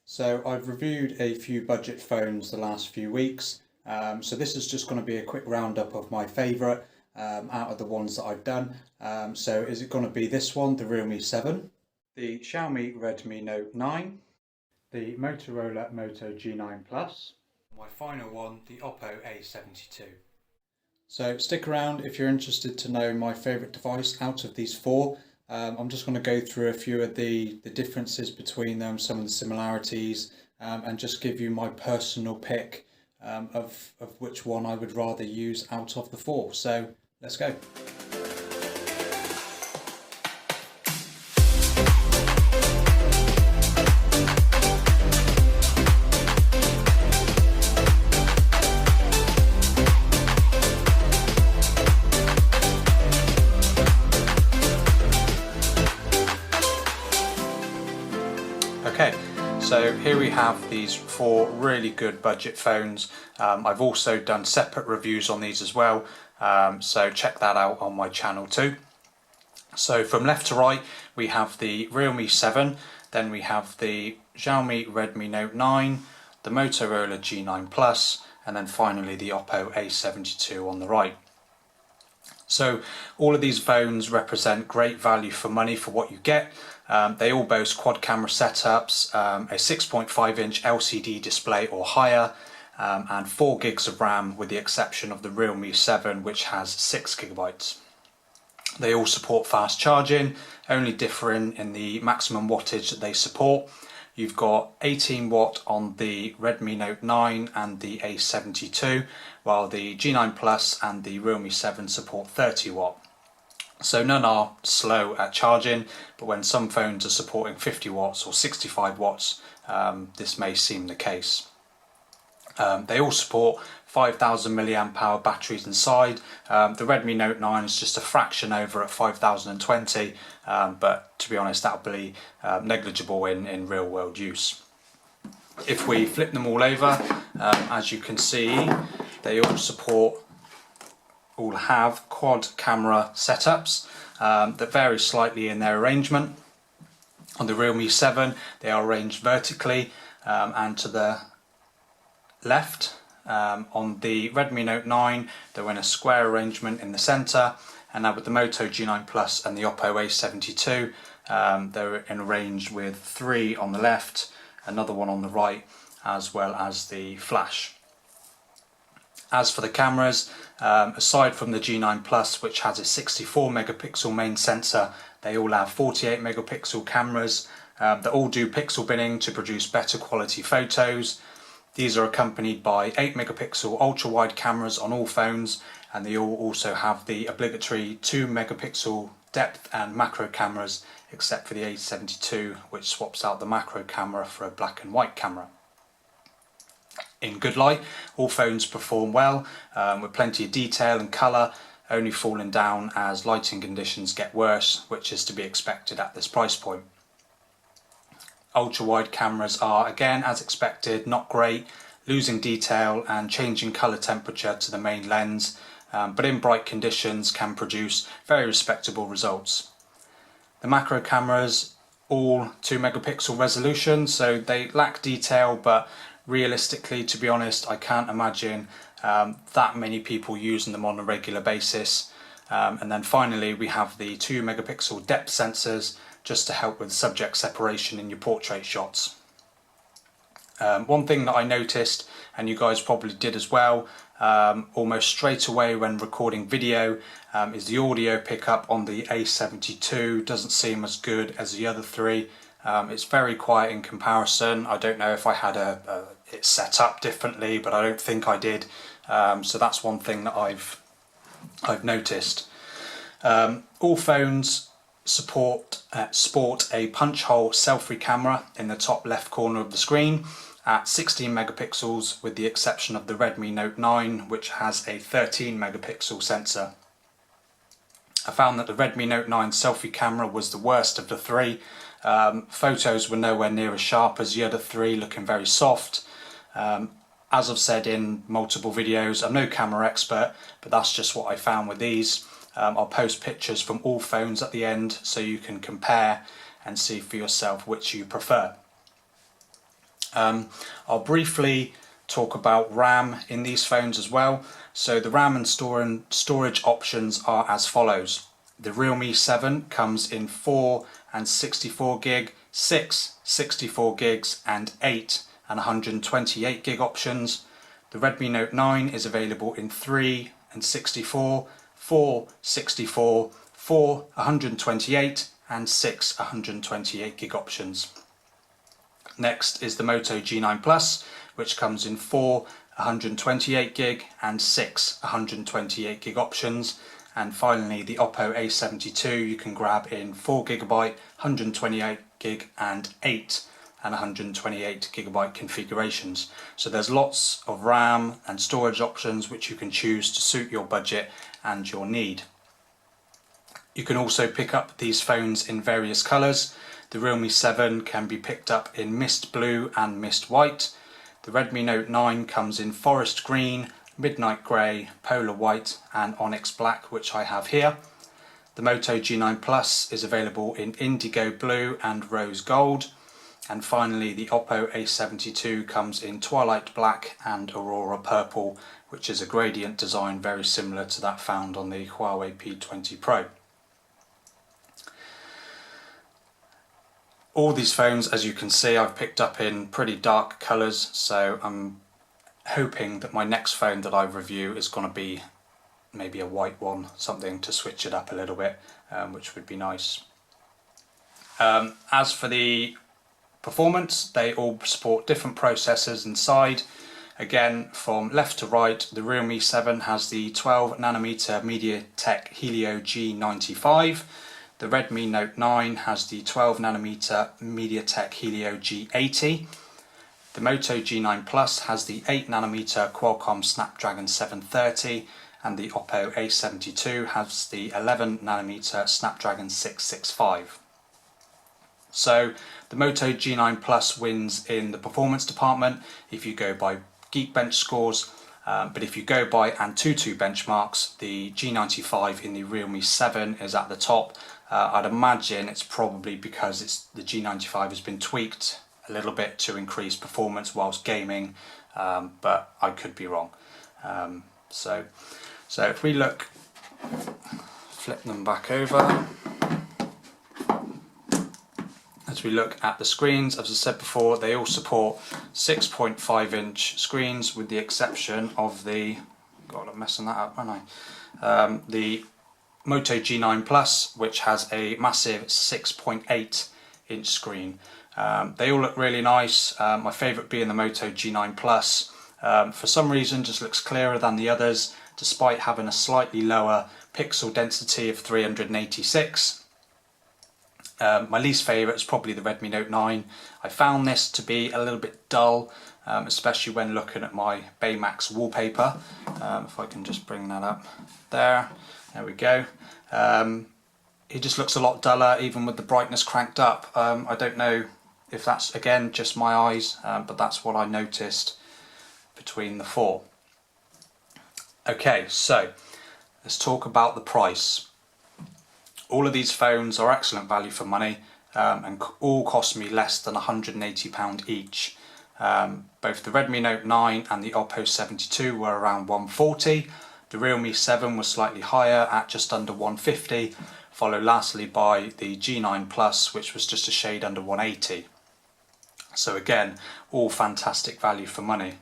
So I've reviewed a few budget phones the last few weeks. So this is just going to be a quick roundup of my favourite out of the ones that I've done. So is it going to be this one, the Realme 7, the Xiaomi Redmi Note 9, the Motorola Moto G9 Plus, my final one, the Oppo A72. So stick around if you're interested to know my favourite device out of these four. I'm just going to go through a few of the differences between them, some of the similarities, and just give you my personal pick of which one I would rather use out of the four. So let's go. Okay, so here we have these four really good budget phones. I've also done separate reviews on these as well, so check that out on my channel too. So from left to right we have the Realme 7, then we have the Xiaomi Redmi Note 9, the Motorola G9 Plus, and then finally the Oppo A72 on the right. So all of these phones represent great value for money for what you get. They all boast quad camera setups, a 6.5-inch LCD display or higher, and 4 gigs of RAM with the exception of the Realme 7, which has 6 gigabytes. They all support fast charging, only differing in the maximum wattage that they support. You've got 18 watt on the Redmi Note 9 and the A72, while the G9 Plus and the Realme 7 support 30 watt. So none are slow at charging, but when some phones are supporting 50 watts or 65 watts, this may seem the case. They all support 5,000 milliamp hour batteries inside. The Redmi Note 9 is just a fraction over at 5020, but to be honest that'll be negligible in real world use. If we flip them all over, as you can see, they all have quad camera setups that vary slightly in their arrangement. On the Realme 7 they are arranged vertically and to the left. On the Redmi Note 9 they're in a square arrangement in the centre, and now with the Moto G9 Plus and the Oppo A72 they're arranged with 3 on the left, another one on the right, as well as the flash. As for the cameras, aside from the G9 Plus, which has a 64 megapixel main sensor, they all have 48 megapixel cameras that all do pixel binning to produce better quality photos. These are accompanied by 8 megapixel ultra wide cameras on all phones, and they all also have the obligatory 2 megapixel depth and macro cameras, except for the A72, which swaps out the macro camera for a black and white camera. In good light, all phones perform well, with plenty of detail and colour, only falling down as lighting conditions get worse, which is to be expected at this price point. Ultra wide cameras are, again as expected, not great, losing detail and changing colour temperature to the main lens, but in bright conditions can produce very respectable results. The macro cameras, all 2 megapixel resolution, so they lack detail, but realistically, to be honest, I can't imagine that many people using them on a regular basis. And then finally we have the 2 megapixel depth sensors, just to help with subject separation in your portrait shots. One thing that I noticed, and you guys probably did as well, almost straight away when recording video, is the audio pickup on the A72 doesn't seem as good as the other three. It's very quiet in comparison. I don't know if I had it set up differently, but I don't think I did. So that's one thing that I've noticed. All phones sport a punch hole selfie camera in the top left corner of the screen at 16 megapixels, with the exception of the Redmi Note 9, which has a 13 megapixel sensor. I found that the Redmi Note 9 selfie camera was the worst of the three. Photos were nowhere near as sharp as the other three, looking very soft. As I've said in multiple videos, I'm no camera expert, but that's just what I found with these. I'll post pictures from all phones at the end so you can compare and see for yourself which you prefer. I'll briefly talk about RAM in these phones as well. So the RAM and storage options are as follows. The Realme 7 comes in 4 and 64 gig, 6 64 gigs and 8 and 128 gig options. The Redmi Note 9 is available in 3 and 64, 4 64, 4 128 and 6 128 gig options. Next is the Moto G9 Plus, which comes in 4 128 gig and 6 128 gig options. And finally the Oppo A72 you can grab in 4GB, 128 gig and 8 and 128 gigabyte configurations. So there's lots of RAM and storage options which you can choose to suit your budget and your need. You can also pick up these phones in various colours. The Realme 7 can be picked up in mist blue and mist white. The Redmi Note 9 comes in forest green, midnight grey, polar white and onyx black, which I have here. The Moto G9 Plus is available in indigo blue and rose gold. And finally the Oppo A72 comes in twilight black and aurora purple, which is a gradient design very similar to that found on the Huawei P20 Pro. All these phones, as you can see, I've picked up in pretty dark colours, so I'm hoping that my next phone that I review is going to be maybe a white one, something to switch it up a little bit, which would be nice. As for the performance, they all support different processors inside. Again, from left to right, the Realme 7 has the 12nm MediaTek Helio G95. The Redmi Note 9 has the 12nm MediaTek Helio G80. The Moto G9 Plus has the 8nm Qualcomm Snapdragon 730, and the Oppo A72 has the 11nm Snapdragon 665. So the Moto G9 Plus wins in the performance department if you go by Geekbench scores, but if you go by Antutu benchmarks, the G95 in the Realme 7 is at the top. I'd imagine it's probably because the G95 has been tweaked a little bit to increase performance whilst gaming, but I could be wrong. So if we look, flip them back over. As we look at the screens, as I said before, they all support 6.5-inch screens with the exception of the, God, I'm messing that up, aren't I? The Moto G9 Plus, which has a massive 6.8-inch screen. They all look really nice, my favourite being the Moto G9 Plus. For some reason just looks clearer than the others, despite having a slightly lower pixel density of 386. My least favourite is probably the Redmi Note 9. I found this to be a little bit dull, especially when looking at my Baymax wallpaper. If I can just bring that up there we go. It just looks a lot duller even with the brightness cranked up. I don't know if that's again just my eyes, but that's what I noticed between the four. Okay, so let's talk about the price. All of these phones are excellent value for money, and all cost me less than £180 each. Both the Redmi Note 9 and the Oppo 72 were around £140. The Realme 7 was slightly higher at just under £150, followed lastly by the G9 Plus, which was just a shade under £180. So again, all fantastic value for money.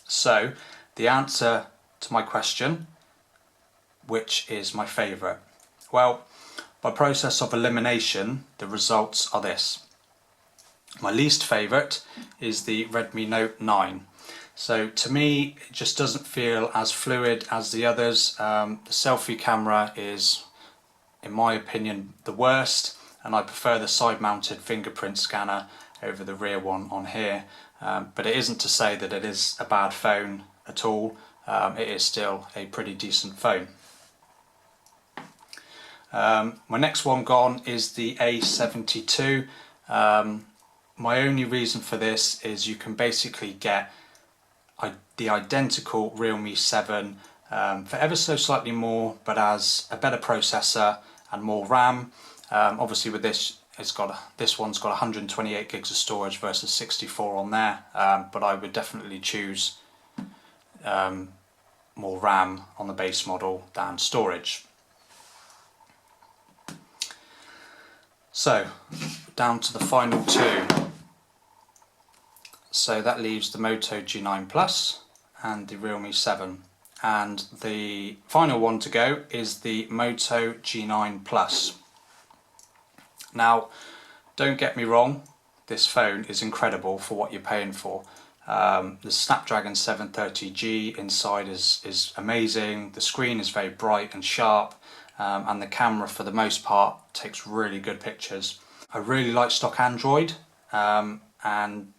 So the answer to my question, which is my favourite? Well, by process of elimination, the results are this. My least favourite is the Redmi Note 9. So to me, it just doesn't feel as fluid as the others. The selfie camera is, in my opinion, the worst, and I prefer the side-mounted fingerprint scanner over the rear one on here. But it isn't to say that it is a bad phone at all. It is still a pretty decent phone. My next one gone is the A72. My only reason for this is you can basically get the identical Realme 7 for ever so slightly more, but as a better processor and more RAM. Obviously with this this one's got 128 gigs of storage versus 64 on there, but I would definitely choose more RAM on the base model than storage. So down to the final two. So that leaves the Moto G9 Plus and the Realme 7, and the final one to go is the Moto G9 Plus. Now, don't get me wrong, this phone is incredible for what you're paying for. The Snapdragon 730G inside is amazing, the screen is very bright and sharp, and the camera for the most part takes really good pictures. I really like stock Android, and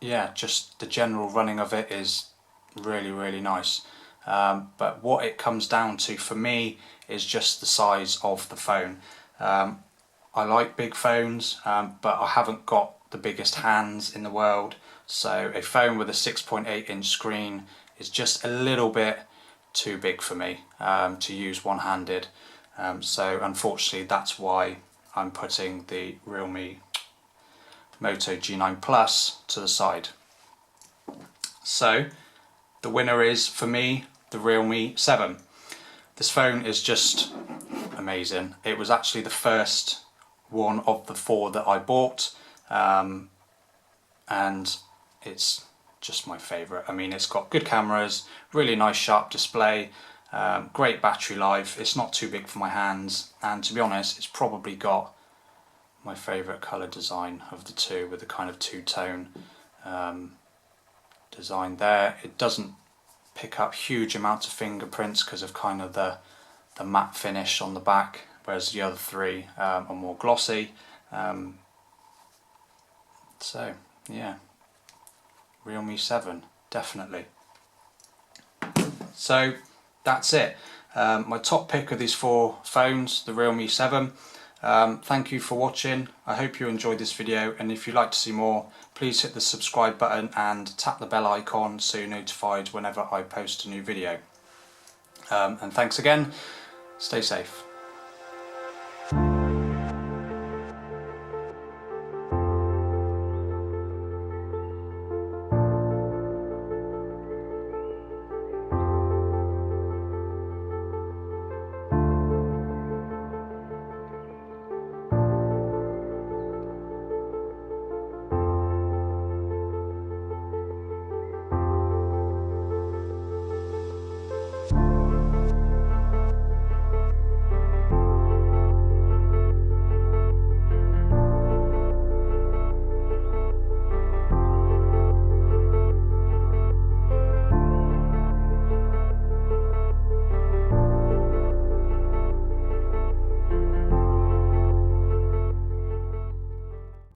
yeah, just the general running of it is really nice. But what it comes down to for me is just the size of the phone. I like big phones, but I haven't got the biggest hands in the world, so a phone with a 6.8 inch screen is just a little bit too big for me to use one-handed. So unfortunately that's why I'm putting the Realme Moto G9 Plus to the side. So the winner is, for me, the Realme 7. This phone is just amazing. It was actually the first one of the four that I bought, and it's just my favourite. I mean, it's got good cameras, really nice sharp display, great battery life, it's not too big for my hands, and to be honest, it's probably got my favourite colour design of the two, with the kind of two-tone design there. It doesn't pick up huge amounts of fingerprints because of kind of the matte finish on the back, whereas the other three are more glossy. So yeah, Realme 7 definitely. So that's it. My top pick of these four phones, the Realme 7. Thank you for watching. I hope you enjoyed this video, and if you'd like to see more, please hit the subscribe button and tap the bell icon so you're notified whenever I post a new video. And thanks again. Stay safe.